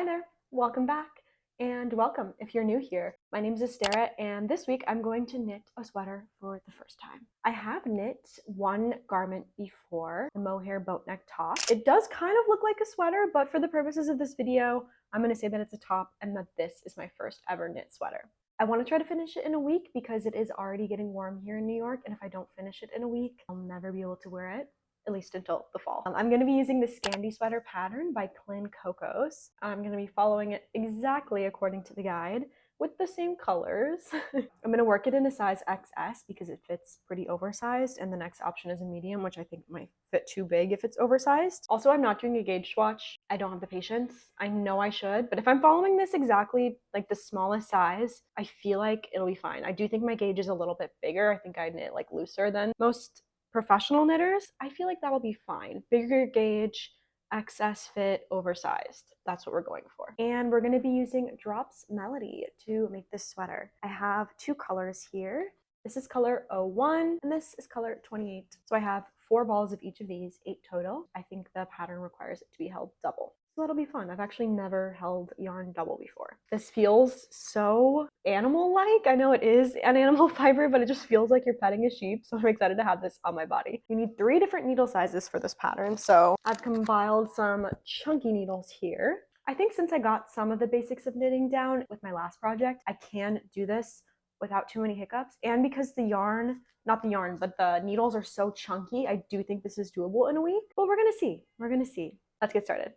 Hi there, welcome back, and welcome if you're new here. My name is Estera, and this week I'm going to knit a sweater for the first time. I have knit one garment before, the mohair boat neck top. It does kind of look like a sweater, but for the purposes of this video, I'm going to say that it's a top and that this is my first ever knit sweater. I want to try to finish it in a week because it is already getting warm here in New York, and if I don't finish it in a week, I'll never be able to wear it, at least until the fall. I'm going to be using the Scandi sweater pattern by Clean Cocos. I'm going to be following it exactly according to the guide with the same colors. I'm going to work it in a size XS because it fits pretty oversized, and the next option is a medium, which I think might fit too big if it's oversized. Also, I'm not doing a gauge swatch. I don't have the patience. I know I should, but if I'm following this exactly like the smallest size, I feel like it'll be fine. I do think my gauge is a little bit bigger. I think I knit like looser than most professional knitters. I feel like that'll be fine. Bigger gauge, XS fit, oversized. That's what we're going for. And we're going to be using Drops Melody to make this sweater. I have two colors here. This is color 01 and this is color 28. So I have 4 balls of each of these, 8 total. I think the pattern requires it to be held double. So that'll be fun. I've actually never held yarn double before. This feels so animal-like. I know it is an animal fiber, but it just feels like you're petting a sheep. So I'm excited to have this on my body. You need 3 different needle sizes for this pattern. So I've compiled some chunky needles here. I think since I got some of the basics of knitting down with my last project, I can do this without too many hiccups. And because the yarn, not the yarn, but the needles are so chunky, I do think this is doable in a week. But we're gonna see. We're gonna see. Let's get started.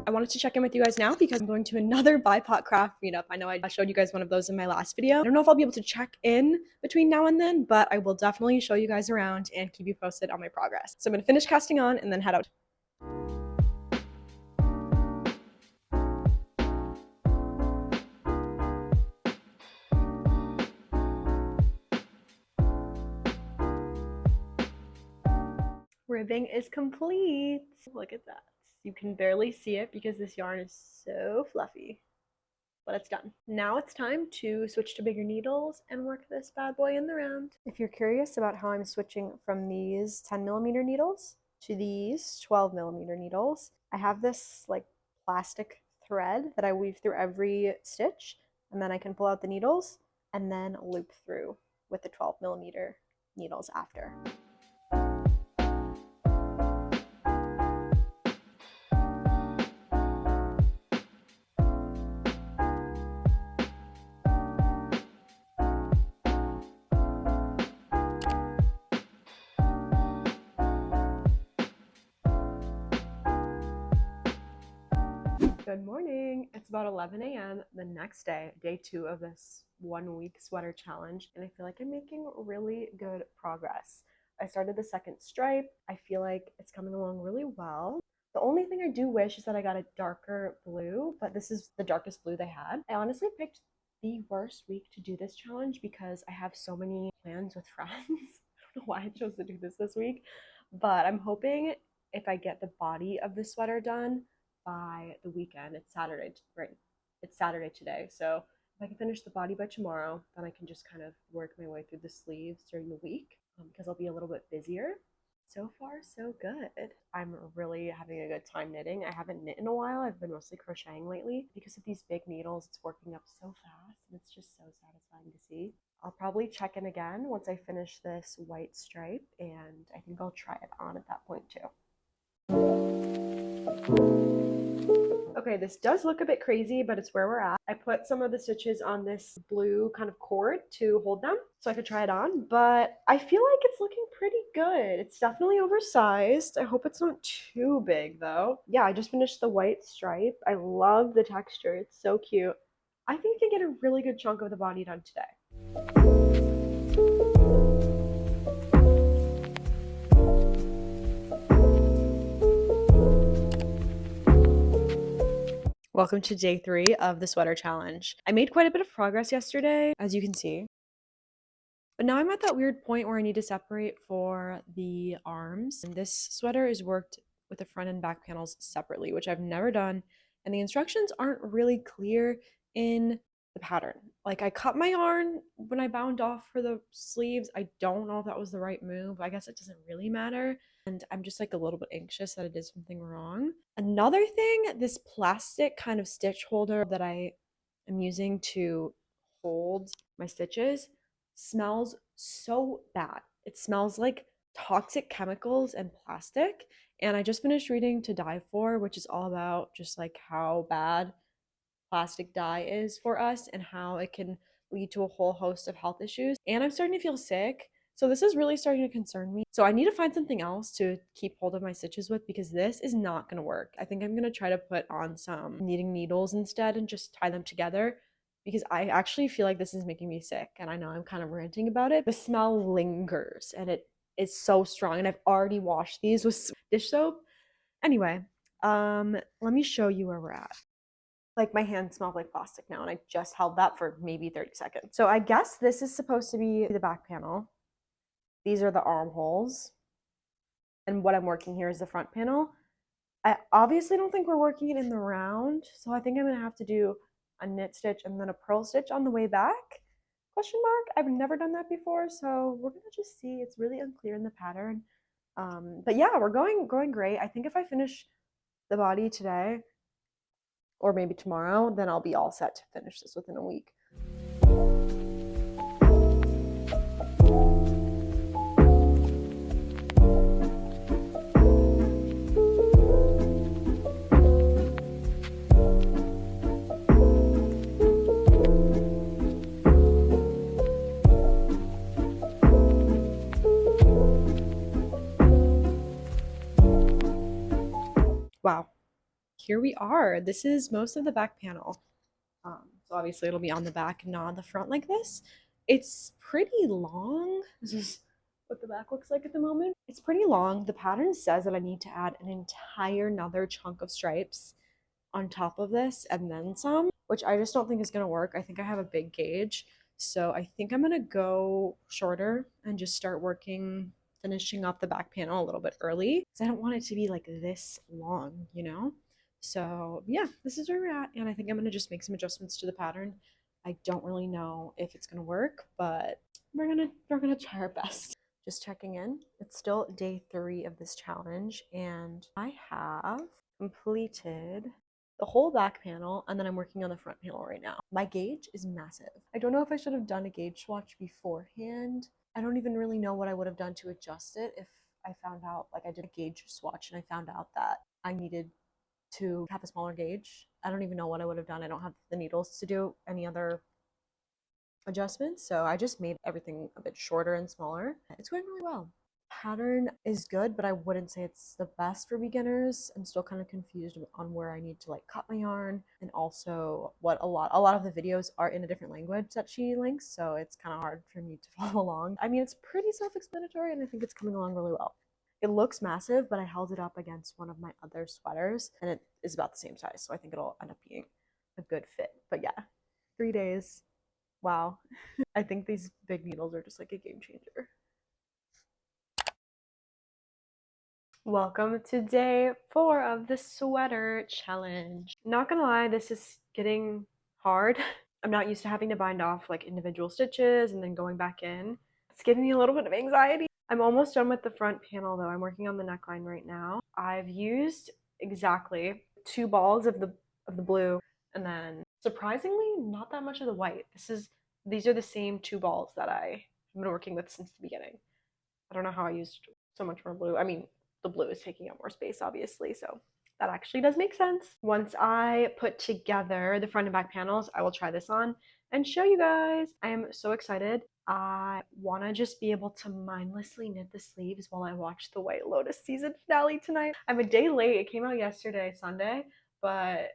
I wanted to check in with you guys now because I'm going to another BIPOC craft meetup. I know I showed you guys one of those in my last video. I don't know if I'll be able to check in between now and then, but I will definitely show you guys around and keep you posted on my progress. So I'm going to finish casting on and then head out. Ribbing is complete. Look at that. You can barely see it because this yarn is so fluffy, but it's done. Now it's time to switch to bigger needles and work this bad boy in the round. If you're curious about how I'm switching from these 10mm needles to these 12mm needles, I have this like plastic thread that I weave through every stitch, and then I can pull out the needles and then loop through with the 12mm needles after. Good morning. It's about 11 a.m. the next day, day 2 of this 1-week sweater challenge, and I feel like I'm making really good progress. I started the second stripe. I feel like it's coming along really well. The only thing I do wish is that I got a darker blue, but this is the darkest blue they had. I honestly picked the worst week to do this challenge because I have so many plans with friends. I don't know why I chose to do this week, but I'm hoping if I get the body of the sweater done by the weekend. It's Saturday, right? It's Saturday today. So if I can finish the body by tomorrow, then I can just kind of work my way through the sleeves during the week because I'll be a little bit busier. So far, so good. I'm really having a good time knitting. I haven't knit in a while. I've been mostly crocheting lately. Because of these big needles, it's working up so fast and it's just so satisfying to see. I'll probably check in again once I finish this white stripe, and I think I'll try it on at that point too. Okay, this does look a bit crazy, but it's where we're at. I put some of the stitches on this blue kind of cord to hold them so I could try it on, but I feel like it's looking pretty good. It's definitely oversized. I hope it's not too big though. Yeah, I just finished the white stripe. I love the texture. It's so cute. I think I can get a really good chunk of the body done today. Welcome to day 3 of the sweater challenge. I made quite a bit of progress yesterday, as you can see. But now I'm at that weird point where I need to separate for the arms. And this sweater is worked with the front and back panels separately, which I've never done. And the instructions aren't really clear in the pattern. Like I cut my yarn when I bound off for the sleeves. I don't know if that was the right move. I guess it doesn't really matter. And I'm just like a little bit anxious that I did something wrong. Another thing, this plastic kind of stitch holder that I am using to hold my stitches smells so bad. It smells like toxic chemicals and plastic. And I just finished reading To Die For, which is all about just like how bad plastic dye is for us and how it can lead to a whole host of health issues. And I'm starting to feel sick. So this is really starting to concern me. So I need to find something else to keep hold of my stitches with because this is not going to work. I think I'm going to try to put on some knitting needles instead and just tie them together because I actually feel like this is making me sick. And I know I'm kind of ranting about it. The smell lingers and it is so strong. And I've already washed these with dish soap. Anyway, let me show you where we're at. Like my hand smells like plastic now and I just held that for maybe 30 seconds. So I guess this is supposed to be the back panel. These are the armholes. And what I'm working here is the front panel. I obviously don't think we're working it in the round. So I think I'm gonna have to do a knit stitch and then a purl stitch on the way back. Question mark. I've never done that before. So we're gonna just see. It's really unclear in the pattern. But yeah, we're going great. I think if I finish the body today, or maybe tomorrow, then I'll be all set to finish this within a week. Wow, here we are. This is most of the back panel. So obviously it'll be on the back, not on the front like this. It's pretty long. This is what the back looks like at the moment. It's pretty long. The pattern says that I need to add an entire another chunk of stripes on top of this and then some, which I just don't think is gonna work. I think I have a big gauge. So I think I'm gonna go shorter and just start finishing up the back panel a little bit early because I don't want it to be like this long, you know? So yeah, this is where we're at. And I think I'm gonna just make some adjustments to the pattern. I don't really know if it's gonna work, but we're gonna try our best. Just checking in. It's still day 3 of this challenge, and I have completed the whole back panel, and then I'm working on the front panel right now. My gauge is massive. I don't know if I should have done a gauge swatch beforehand. I don't even really know what I would have done to adjust it if I found out, like I did a gauge swatch and I found out that I needed to have a smaller gauge. I don't even know what I would have done. I don't have the needles to do any other adjustments, so I just made everything a bit shorter and smaller. It's going really well. Pattern is good, but I wouldn't say it's the best for beginners. I'm still kind of confused on where I need to like cut my yarn, and also what a lot of the videos are in a different language that she links, so it's kind of hard for me to follow along. I mean, it's pretty self-explanatory and I think it's coming along really well. It looks massive, but I held it up against one of my other sweaters and it is about the same size, so I think it'll end up being a good fit. But yeah, 3 days. Wow. I think these big needles are just like a game changer. Welcome to day 4 of the sweater challenge. Not gonna lie, this is getting hard. I'm not used to having to bind off like individual stitches and then going back in. It's giving me a little bit of anxiety. I'm almost done with the front panel though. I'm working on the neckline right now. I've used exactly 2 balls of the blue and then surprisingly not that much of the white. These are the same 2 balls that I've been working with since the beginning. I don't know how I used so much more blue. I mean, the blue is taking up more space, obviously, so that actually does make sense. Once I put together the front and back panels, I will try this on and show you guys. I am so excited. I want to just be able to mindlessly knit the sleeves while I watch the White Lotus season finale tonight. I'm a day late. It came out yesterday, Sunday, but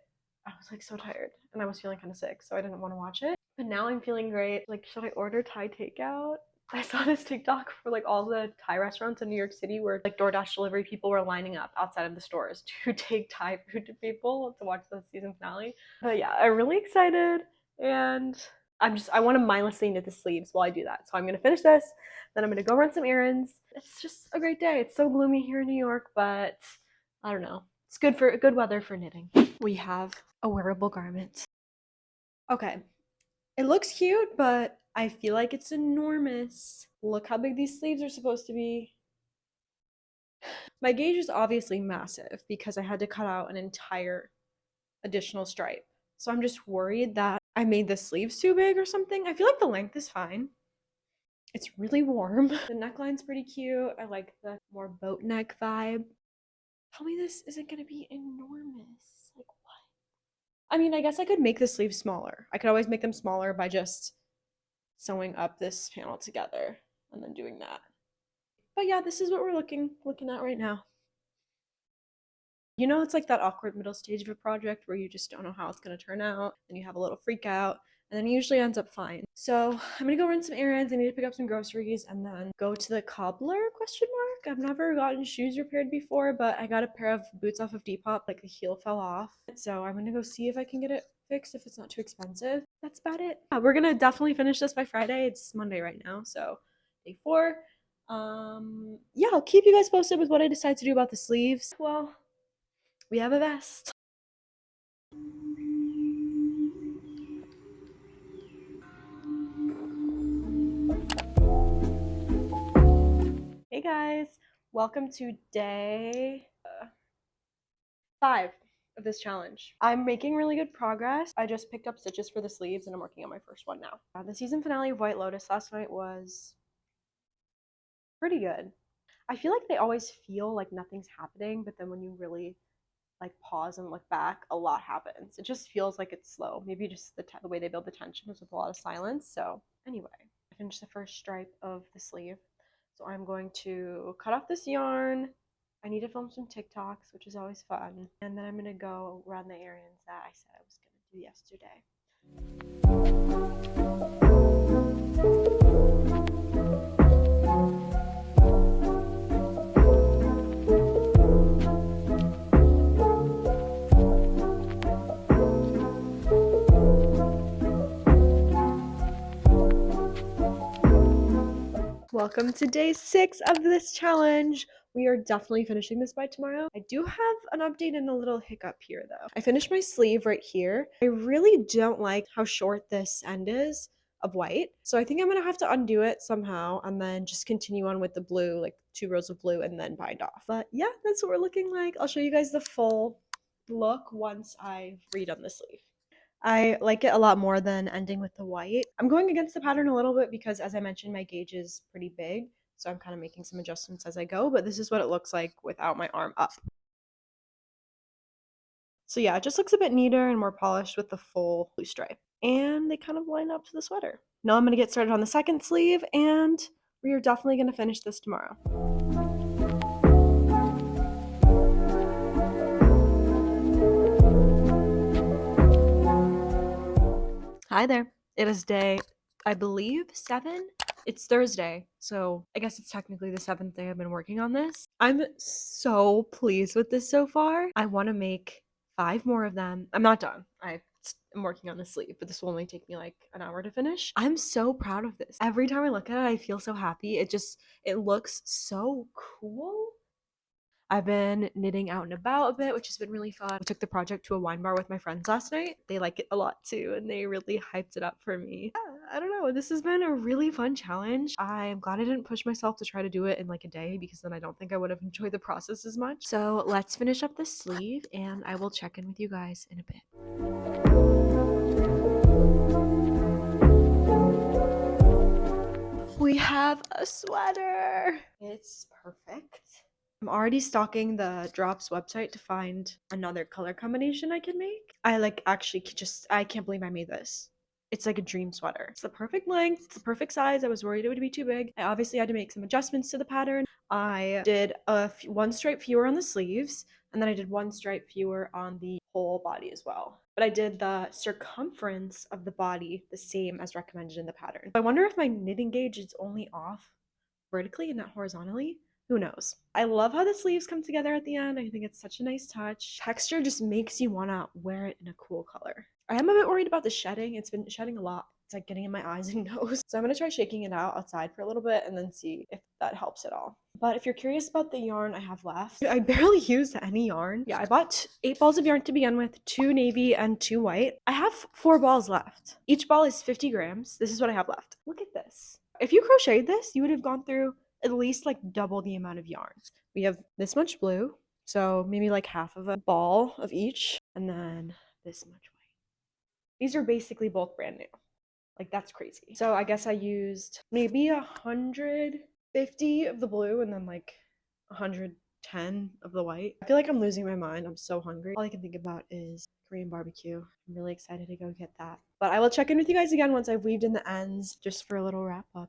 I was like so tired and I was feeling kind of sick, so I didn't want to watch it. But now I'm feeling great. Like, should I order Thai takeout? I saw this TikTok for like all the Thai restaurants in New York City where like DoorDash delivery people were lining up outside of the stores to take Thai food to people to watch the season finale. But yeah, I'm really excited and I want to mindlessly knit the sleeves while I do that. So I'm gonna finish this, then I'm gonna go run some errands. It's just a great day. It's so gloomy here in New York, but I don't know. It's good weather for knitting. We have a wearable garment. Okay, It looks cute, but I feel like it's enormous. Look how big these sleeves are supposed to be. My gauge is obviously massive because I had to cut out an entire additional stripe. So I'm just worried that I made the sleeves too big or something. I feel like the length is fine. It's really warm. The neckline's pretty cute. I like the more boat neck vibe. Tell me this isn't gonna be enormous. Like what? I mean, I guess I could make the sleeves smaller. I could always make them smaller by just sewing up this panel together and then doing that. But yeah, this is what we're looking at right now. You know, it's like that awkward middle stage of a project where you just don't know how it's going to turn out and you have a little freak out, and then it usually ends up fine. So I'm gonna go run some errands. I need to pick up some groceries and then go to the cobbler, question mark. I've never gotten shoes repaired before, but I got a pair of boots off of Depop, like the heel fell off. So I'm gonna go see if I can get it fixed if it's not too expensive. That's about it. We're gonna definitely finish this by Friday. It's Monday right now, so day 4. Yeah, I'll keep you guys posted with what I decide to do about the sleeves. Well, we have a vest. Hey guys, welcome to day 5 of this challenge. I'm making really good progress. I just picked up stitches for the sleeves and I'm working on my first one now. The season finale of White Lotus last night was pretty good. I feel like they always feel like nothing's happening, but then when you really like pause and look back, a lot happens. It just feels like it's slow. Maybe just the way they build the tension is with a lot of silence. So anyway, I finished the first stripe of the sleeve. So I'm going to cut off this yarn. I need to film some TikToks, which is always fun. And then I'm going to go run the errands that I said I was going to do yesterday. Welcome to day 6 of this challenge. We are definitely finishing this by tomorrow. I do have an update and a little hiccup here though. I finished my sleeve right here. I really don't like how short this end is of white. So I think I'm gonna have to undo it somehow and then just continue on with the blue, like 2 rows of blue and then bind off. But yeah, that's what we're looking like. I'll show you guys the full look once I've redone the sleeve. I like it a lot more than ending with the white. I'm going against the pattern a little bit because, as I mentioned, my gauge is pretty big, so I'm kind of making some adjustments as I go, but this is what it looks like without my arm up. So yeah, it just looks a bit neater and more polished with the full blue stripe. And they kind of line up to the sweater. Now I'm going to get started on the second sleeve, and we are definitely going to finish this tomorrow. Hi there. It is day, I believe, 7. It's Thursday, so I guess it's technically the 7th day I've been working on this. I'm so pleased with this so far. I want to make 5 more of them. I'm not done. I'm working on the sleeve, but this will only take me like an hour to finish. I'm so proud of this. Every time I look at it, I feel so happy. It looks so cool. I've been knitting out and about a bit, which has been really fun. I took the project to a wine bar with my friends last night. They like it a lot too, and they really hyped it up for me. Yeah, I don't know. This has been a really fun challenge. I'm glad I didn't push myself to try to do it in like a day because then I don't think I would have enjoyed the process as much. So let's finish up this sleeve and I will check in with you guys in a bit. We have a sweater. It's perfect. I'm already stalking the Drops website to find another color combination I can make. I I can't believe I made this. It's like a dream sweater. It's the perfect length, it's the perfect size. I was worried it would be too big. I obviously had to make some adjustments to the pattern. I did one stripe fewer on the sleeves, and then I did one stripe fewer on the whole body as well. But I did the circumference of the body the same as recommended in the pattern. I wonder if my knitting gauge is only off vertically and not horizontally. Who knows? I love how the sleeves come together at the end. I think it's such a nice touch. Texture just makes you want to wear it in a cool color. I am a bit worried about the shedding. It's been shedding a lot It's like getting in my eyes and nose. So I'm gonna try shaking it out outside for a little bit and then see if that helps at all. But if you're curious about the yarn I have left, I barely use any yarn. Yeah, I bought 8 balls of yarn to begin with, 2 navy and 2 white. I have 4 balls left. Each ball is 50 grams. This is what I have left. Look at this. If you crocheted this, you would have gone through at least like double the amount of yarn. We have this much blue, so maybe like half of a ball of each, and then this much white. These are basically both brand new. Like, that's crazy. So I guess I used maybe 150 of the blue and then like 110 of the white. I feel like I'm losing my mind. I'm so hungry. All I can think about is Korean barbecue. I'm really excited to go get that. But I will check in with you guys again once I've weaved in the ends, just for a little wrap up.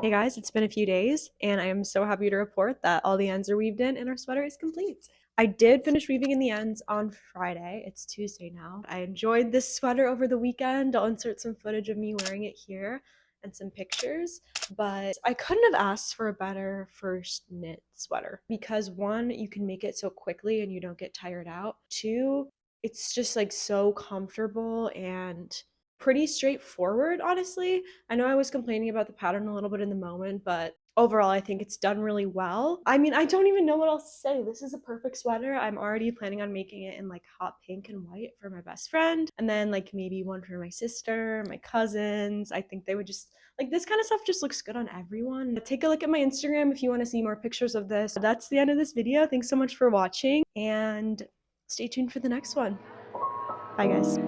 Hey guys, it's been a few days and I am so happy to report that all the ends are weaved in and our sweater is complete. I did finish weaving in the ends on Friday. It's Tuesday now. I enjoyed this sweater over the weekend. I'll insert some footage of me wearing it here and some pictures, but I couldn't have asked for a better first knit sweater because 1, you can make it so quickly and you don't get tired out. 2, it's just like so comfortable and pretty straightforward, honestly. I know I was complaining about the pattern a little bit in the moment, but overall, I think it's done really well. I mean, I don't even know what else to say. This is a perfect sweater. I'm already planning on making it in like hot pink and white for my best friend, and then like maybe one for my sister, my cousins. I think they would just like this kind of stuff just looks good on everyone. Take a look at my Instagram if you want to see more pictures of this. That's the end of this video. Thanks so much for watching and stay tuned for the next one. Bye guys.